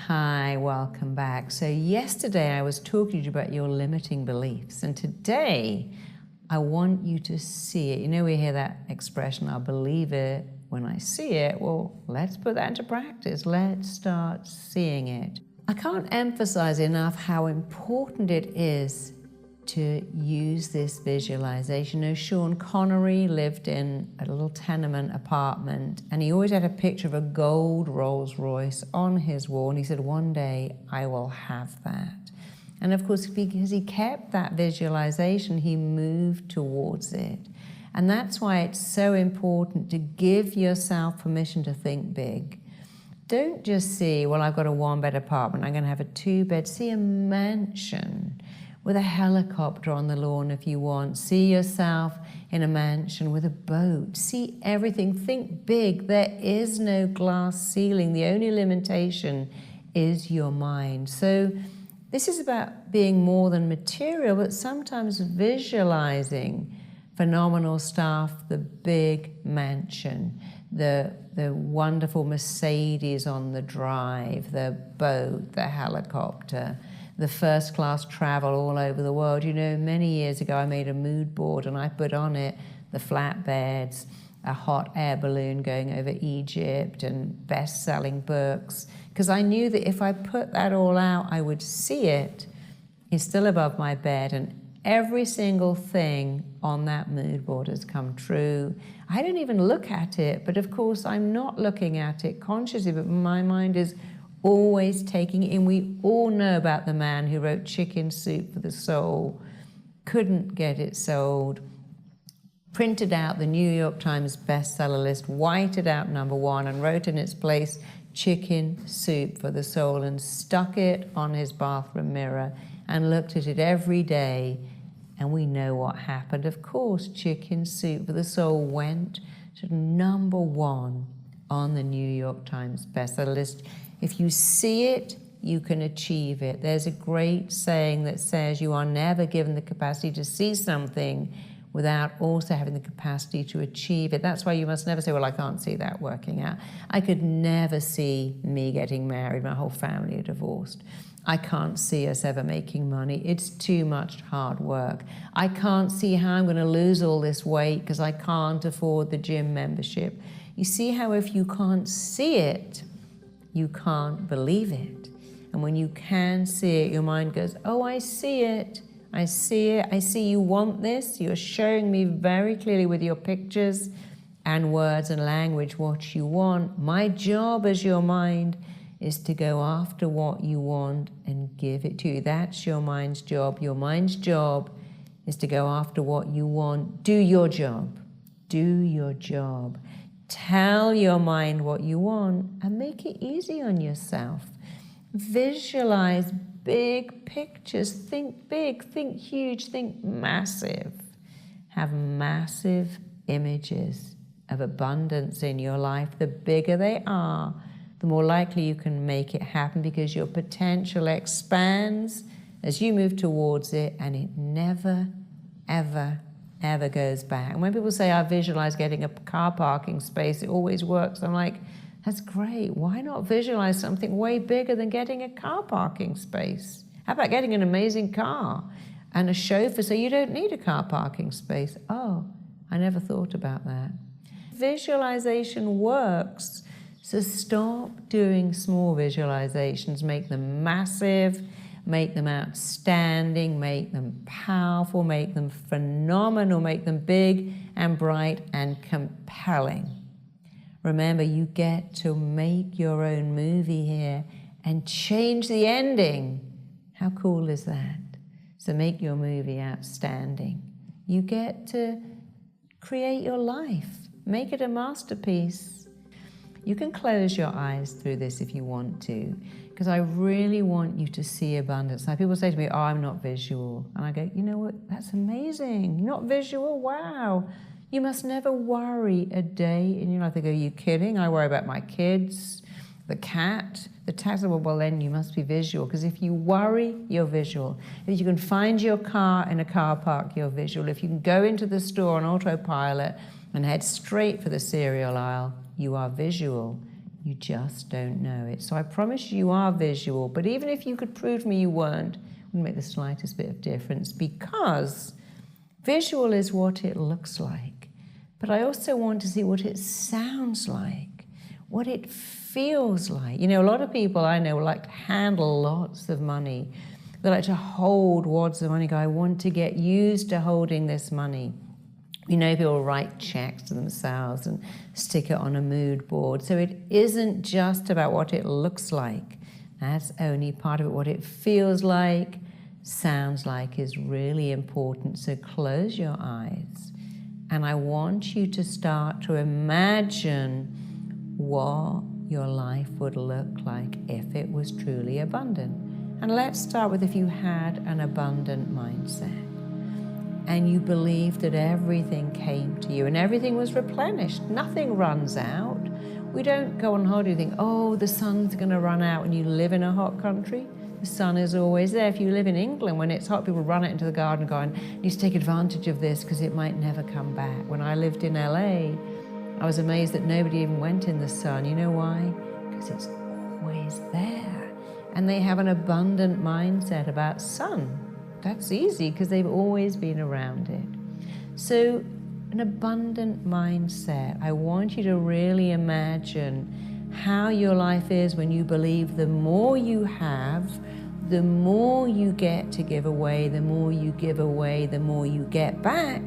Hi, welcome back. So yesterday I was talking to you about your limiting beliefs, and today I want you to see it. You know, we hear that expression, I'll believe it when I see it. Well, let's put that into practice. Let's start seeing it. I can't emphasize enough how important it is to use this visualization. You know, Sean Connery lived in a little tenement apartment, and he always had a picture of a gold Rolls Royce on his wall, and he said, one day I will have that. And of course, because he kept that visualization, he moved towards it. And that's why it's so important to give yourself permission to think big. Don't just see, well, I've got a one-bed apartment, I'm going to have a two-bed. See a mansion with a helicopter on the lawn if you want. See yourself in a mansion with a boat. See everything. Think big. There is no glass ceiling. The only limitation is your mind. So this is about being more than material, but sometimes visualizing phenomenal stuff, the big mansion, the wonderful Mercedes on the drive, the boat, the helicopter, the first-class travel all over the world. You know, many years ago I made a mood board and I put on it the flatbeds, a hot air balloon going over Egypt, and best-selling books, because I knew that if I put that all out, I would see it. It's still above my bed, and every single thing on that mood board has come true. I don't even look at it, but of course I'm not looking at it consciously, but my mind is always taking it in. We all know about the man who wrote Chicken Soup for the Soul, couldn't get it sold, printed out the New York Times bestseller list, whited out #1, and wrote in its place Chicken Soup for the Soul, and stuck it on his bathroom mirror and looked at it every day. And we know what happened. Of course, Chicken Soup for the Soul went to #1 on the New York Times bestseller list. If you see it, you can achieve it. There's a great saying that says you are never given the capacity to see something without also having the capacity to achieve it. That's why you must never say, well, I can't see that working out. I could never see me getting married, my whole family are divorced. I can't see us ever making money. It's too much hard work. I can't see how I'm going to lose all this weight because I can't afford the gym membership. You see how if you can't see it, you can't believe it. And when you can see it, your mind goes, oh, I see it. I see it. I see you want this. You're showing me very clearly with your pictures and words and language what you want. My job as your mind is to go after what you want and give it to you. That's your mind's job. Your mind's job is to go after what you want. Do your job. Do your job. Tell your mind what you want and make it easy on yourself. Visualize big pictures. Think big, think huge, think massive. Have massive images of abundance in your life. The bigger they are, the more likely you can make it happen, because your potential expands as you move towards it, and it never, ever, ever goes back. And when people say, I visualize getting a car parking space, it always works. I'm like, that's great. Why not visualize something way bigger than getting a car parking space? How about getting an amazing car and a chauffeur so you don't need a car parking space? Oh, I never thought about that. Visualization works. So stop doing small visualizations. Make them massive, make them outstanding, make them powerful, make them phenomenal, make them big and bright and compelling. Remember, you get to make your own movie here and change the ending. How cool is that? So make your movie outstanding. You get to create your life. Make it a masterpiece. You can close your eyes through this if you want to, because I really want you to see abundance. Now, people say to me, oh, I'm not visual. And I go, you know what? That's amazing. You're not visual? Wow. You must never worry a day in your life. They go, are you kidding? I worry about my kids, the cat, the tax. Well, then you must be visual, because if you worry, you're visual. If you can find your car in a car park, you're visual. If you can go into the store on autopilot and head straight for the cereal aisle, you are visual. You just don't know it. So I promise you are visual, but even if you could prove to me you weren't, it wouldn't make the slightest bit of difference, because visual is what it looks like. But I also want to see what it sounds like, what it feels like. You know, a lot of people I know like to handle lots of money. They like to hold wads of money, go, I want to get used to holding this money. You know, people write checks to themselves and stick it on a mood board. So it isn't just about what it looks like. That's only part of it. What it feels like, sounds like is really important. So close your eyes. And I want you to start to imagine what your life would look like if it was truly abundant. And let's start with if you had an abundant mindset and you believed that everything came to you and everything was replenished. Nothing runs out. We don't go on holiday and think, oh, the sun's going to run out when you live in a hot country. The sun is always there. If you live in England, when it's hot, people run out into the garden and go, I need to take advantage of this because it might never come back. When I lived in LA, I was amazed that nobody even went in the sun. You know why? Because it's always there. And they have an abundant mindset about sun. That's easy because they've always been around it. So an abundant mindset. I want you to really imagine how your life is when you believe the more you have, the more you get to give away, the more you give away, the more you get back,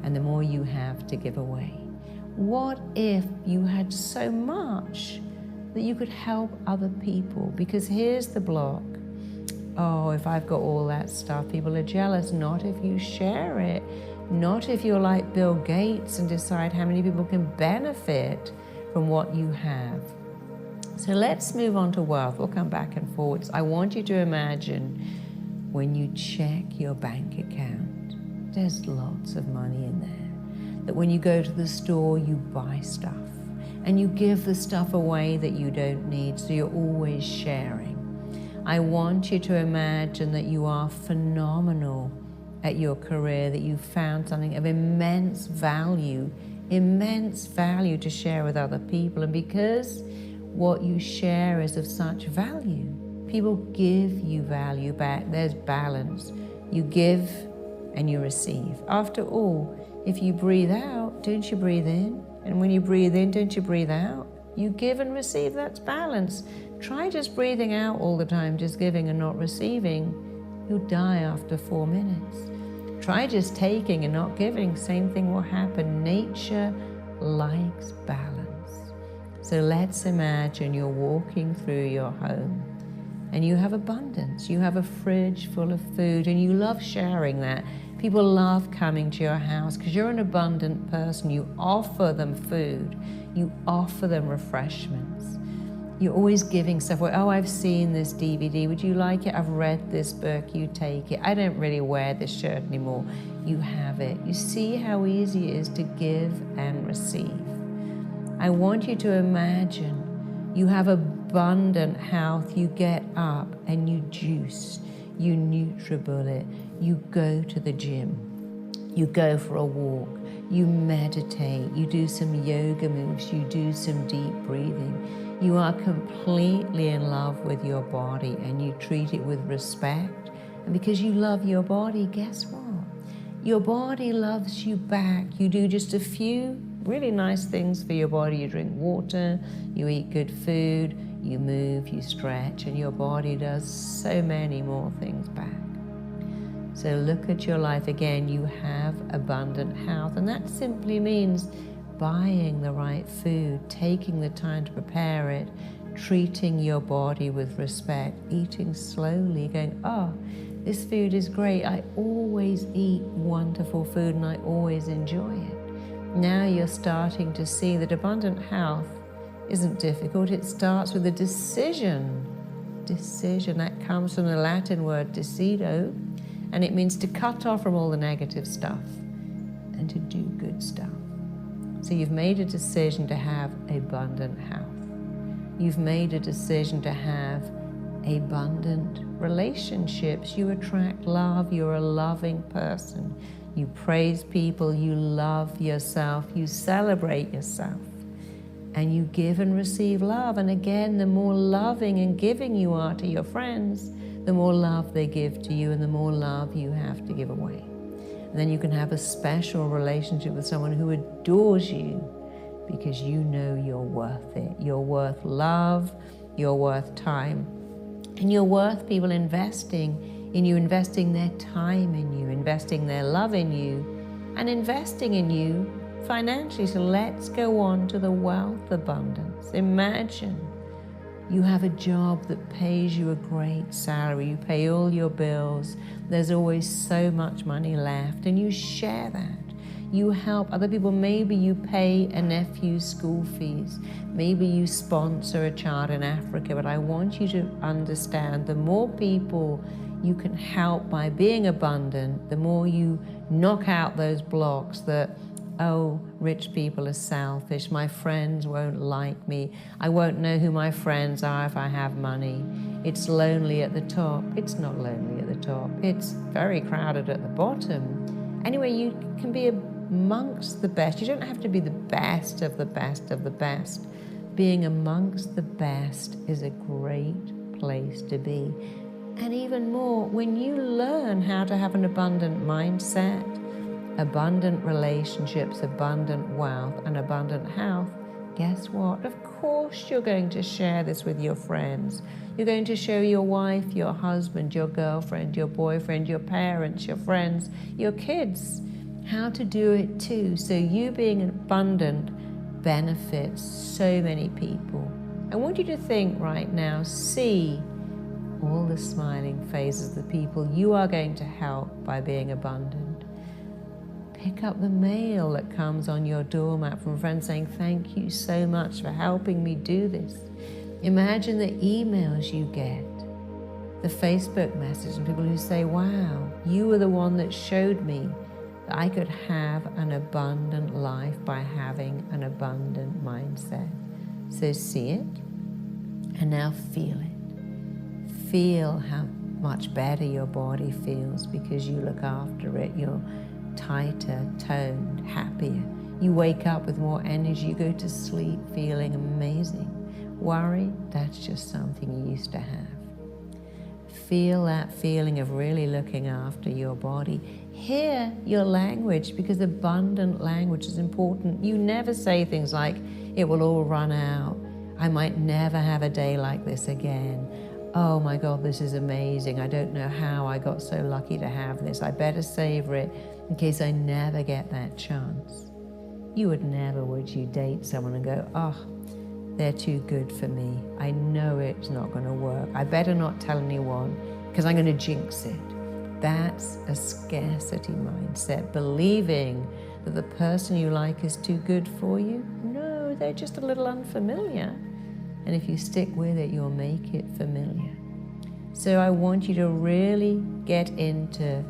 and the more you have to give away. What if you had so much that you could help other people? Because here's the block. Oh, if I've got all that stuff, people are jealous. Not if you share it. Not if you're like Bill Gates and decide how many people can benefit from what you have. So let's move on to wealth. We'll come back and forwards. I want you to imagine when you check your bank account, there's lots of money in there. That when you go to the store, you buy stuff and you give the stuff away that you don't need, so you're always sharing. I want you to imagine that you are phenomenal at your career, that you found something of immense value to share with other people. And because what you share is of such value, people give you value back. There's balance. You give and you receive. After all, if you breathe out, don't you breathe in? And when you breathe in, don't you breathe out? You give and receive, that's balance. Try just breathing out all the time, just giving and not receiving. You'll die after 4 minutes. Try just taking and not giving, same thing will happen. Nature likes balance. So let's imagine you're walking through your home and you have abundance. You have a fridge full of food and you love sharing that. People love coming to your house because you're an abundant person. You offer them food. You offer them refreshments. You're always giving stuff away. Oh, I've seen this DVD. Would you like it? I've read this book. You take it. I don't really wear this shirt anymore. You have it. You see how easy it is to give and receive. I want you to imagine you have abundant health. You get up and you juice. You NutriBullet. You go to the gym. You go for a walk. You meditate. You do some yoga moves. You do some deep breathing. You are completely in love with your body and you treat it with respect. And because you love your body, guess what? Your body loves you back. You do just a few really nice things for your body. You drink water, you eat good food, you move, you stretch, and your body does so many more things back. So look at your life again. You have abundant health, and that simply means buying the right food, taking the time to prepare it, treating your body with respect, eating slowly, going, oh, this food is great. I always eat wonderful food and I always enjoy it. Now you're starting to see that abundant health isn't difficult. It starts with a decision. Decision, that comes from the Latin word decido, and it means to cut off from all the negative stuff and to do good stuff. So you've made a decision to have abundant health. You've made a decision to have abundant relationships. You attract love. You're a loving person. You praise people. You love yourself. You celebrate yourself. and you give and receive love. And again, the more loving and giving you are to your friends, the more love they give to you and the more love you have to give away. And then you can have a special relationship with someone who adores you because you know you're worth it. You're worth love, you're worth time, and you're worth people investing in you, investing their time in you, investing their love in you, and investing in you financially. So let's go on to the wealth abundance. Imagine you have a job that pays you a great salary, you pay all your bills, there's always so much money left, and you share that. You help other people. Maybe you pay a nephew's school fees, maybe you sponsor a child in Africa, but I want you to understand the more people you can help by being abundant, the more you knock out those blocks that, oh, rich people are selfish, my friends won't like me, I won't know who my friends are if I have money, it's lonely at the top. It's not lonely at the top, it's very crowded at the bottom. Anyway, you can be amongst the best. You don't have to be the best of the best of the best. Being amongst the best is a great place to be. And even more, when you learn how to have an abundant mindset, abundant relationships, abundant wealth, and abundant health, guess what? Of course you're going to share this with your friends. You're going to show your wife, your husband, your girlfriend, your boyfriend, your parents, your friends, your kids, how to do it too. So you being abundant benefits so many people. I want you to think right now, see all the smiling faces of the people you are going to help by being abundant. Pick up the mail that comes on your doormat from friends saying, thank you so much for helping me do this. Imagine the emails you get, the Facebook messages from people who say, wow, you were the one that showed me that I could have an abundant life by having an abundant mindset. So see it, and now feel it. Feel how much better your body feels because you look after it. You're tighter, toned, happier. You wake up with more energy. You go to sleep feeling amazing. Worry, that's just something you used to have. Feel that feeling of really looking after your body. Hear your language, because abundant language is important. You never say things like, it will all run out. I might never have a day like this again. Oh my God, this is amazing. I don't know how I got so lucky to have this. I better savor it in case I never get that chance. You would never, would you, date someone and go, oh, they're too good for me. I know it's not going to work. I better not tell anyone because I'm going to jinx it. That's a scarcity mindset, believing that the person you like is too good for you. No, they're just a little unfamiliar. And if you stick with it, you'll make it familiar. So I want you to really get into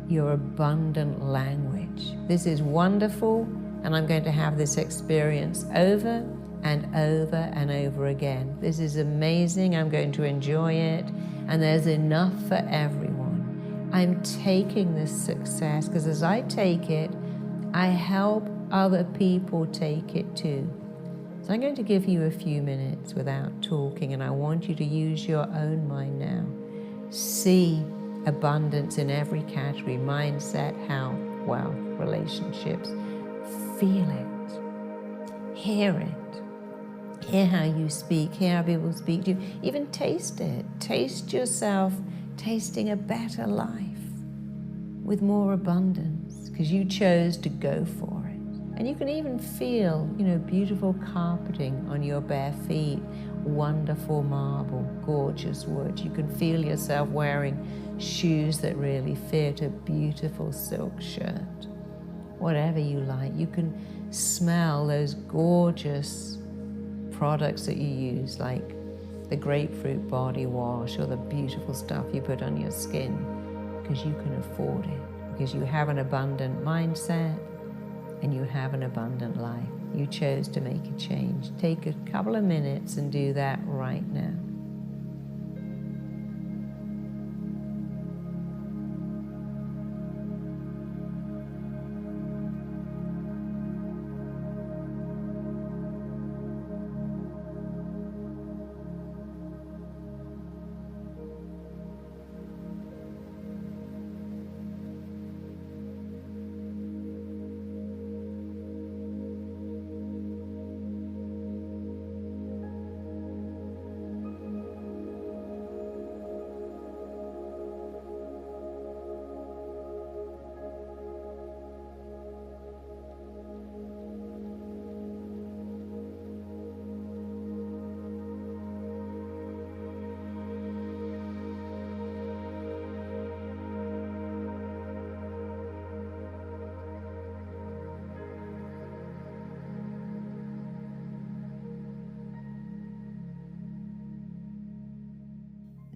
your abundant language. This is wonderful, and I'm going to have this experience over and over and over again. This is amazing. I'm going to enjoy it, and there's enough for everyone. I'm taking this success because as I take it, I help other people take it too. So I'm going to give you a few minutes without talking, and I want you to use your own mind now. See abundance in every category: mindset, health, wealth, relationships. Feel it. Hear it. Hear how you speak. Hear how people speak to you. Even taste it. Taste yourself tasting a better life with more abundance because you chose to go for it. And you can even feel, beautiful carpeting on your bare feet, wonderful marble, gorgeous wood. You can feel yourself wearing shoes that really fit, a beautiful silk shirt, whatever you like. You can smell those gorgeous products that you use, like the grapefruit body wash or the beautiful stuff you put on your skin, because you can afford it, because you have an abundant mindset, and you have an abundant life. You chose to make a change. Take a couple of minutes and do that right now.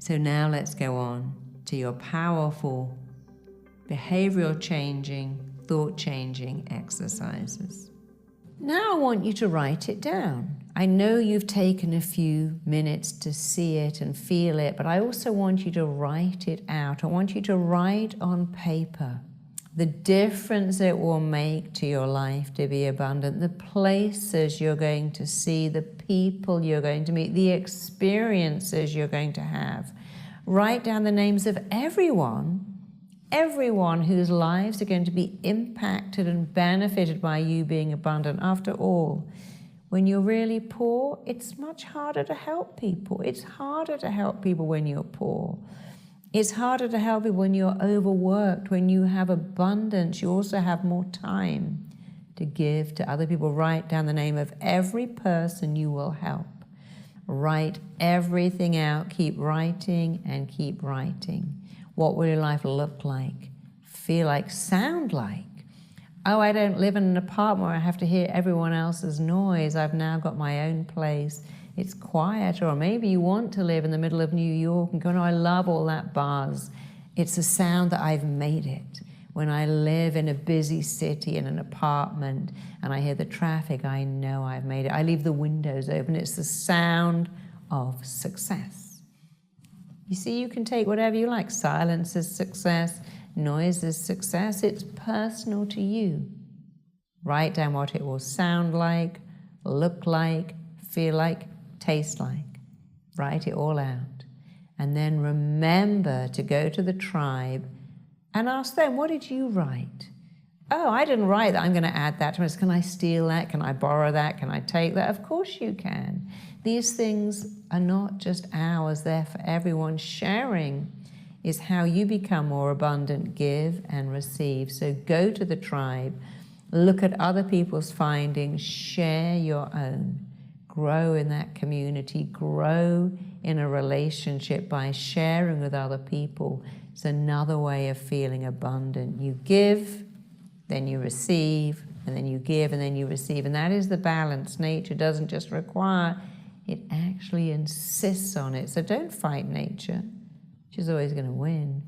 So now let's go on to your powerful behavioral changing, thought changing exercises. Now I want you to write it down. I know you've taken a few minutes to see it and feel it, but I also want you to write it out. I want you to write on paper the difference it will make to your life to be abundant, the places you're going to see, the people you're going to meet, the experiences you're going to have. Write down the names of everyone whose lives are going to be impacted and benefited by you being abundant. After all, when you're really poor, it's much harder to help people. It's harder to help people when you're poor. It's harder to help people when you're overworked. When you have abundance, you also have more time to give to other people. Write down the name of every person you will help. Write everything out. Keep writing and keep writing. What will your life look like, feel like, sound like? Oh, I don't live in an apartment where I have to hear everyone else's noise. I've now got my own place. It's quieter. Or maybe you want to live in the middle of New York and go, no, I love all that buzz. It's a sound that I've made it. When I live in a busy city in an apartment and I hear the traffic, I know I've made it. I leave the windows open. It's the sound of success. You see, you can take whatever you like. Silence is success. Noise is success. It's personal to you. Write down what it will sound like, look like, feel like, taste like. Write it all out. And then remember to go to the tribe and ask them, what did you write? Oh, I didn't write that. I'm going to add that to this. Can I steal that? Can I borrow that? Can I take that? Of course you can. These things are not just ours. They're for everyone. Sharing is how you become more abundant, give and receive. So go to the tribe, look at other people's findings, share your own. Grow in that community, grow in a relationship by sharing with other people. It's another way of feeling abundant. You give, then you receive, and then you give, and then you receive. And that is the balance. Nature doesn't just require, it actually insists on it. So don't fight nature. She's always going to win.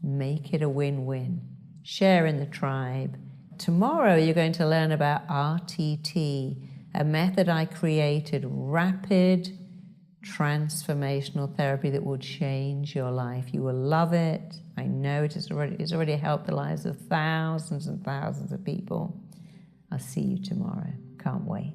Make it a win-win. Share in the tribe. Tomorrow you're going to learn about RTT, a method I created, rapid transformational therapy that will change your life. You will love it. I know it's already helped the lives of thousands and thousands of people. I'll see you tomorrow. Can't wait.